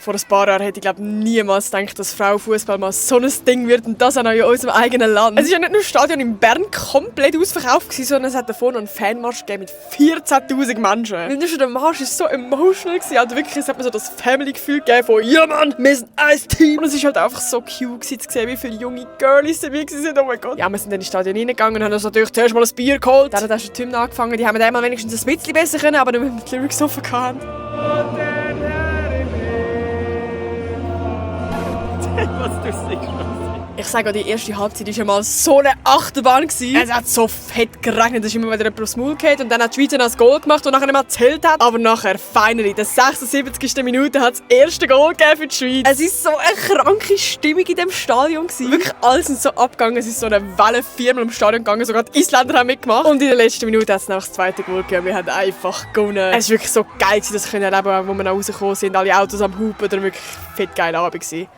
Vor ein paar Jahren hätte ich glaube niemals gedacht, dass Frauenfußball mal so ein Ding wird und das auch noch in unserem eigenen Land. Es war ja nicht nur das Stadion in Bern komplett ausverkauft, sondern es hat davor noch einen Fanmarsch gegeben mit 14'000 Menschen. Weil nur schon der Marsch ist so emotional gewesen. Also wirklich, es hat mir so das Family-Gefühl gegeben von «Ja Mann, wir sind ein Team!» Und es ist halt einfach so cute gewesen, zu sehen, wie viele junge Girlies dabei waren. Oh mein Gott. Ja, wir sind dann ins Stadion reingegangen und haben uns natürlich zuerst mal ein Bier geholt. Dann hat auch schon die Hymne angefangen. Die haben wir einmal wenigstens ein bisschen besser können, aber nicht mit den Lyrics offen gehabt. Was du siehst. Ich sage, die erste Halbzeit war mal so eine Achterbahn gewesen. Es hat so fett geregnet, es ist immer wieder jemand aufs Maul gefallen. Und dann hat die Schweiz das Goal gemacht, das nachher nicht mehr gezählt hat. Aber nachher, finally, in der 76. Minute hat es das erste Goal gegeben für die Schweiz. Es war so eine kranke Stimmung in diesem Stadion gewesen. Wirklich, alles sind so abgegangen. Es ist so eine Welle viermal im Stadion gegangen. Sogar die Isländer haben mitgemacht. Und in der letzten Minute hat es noch das zweite Goal gegeben. Wir haben einfach gewonnen. Es war wirklich so geil, das können erleben, wo wir noch rausgekommen sind. Alle Autos am Hupen. Oder wirklich fett geiler Abend gewesen.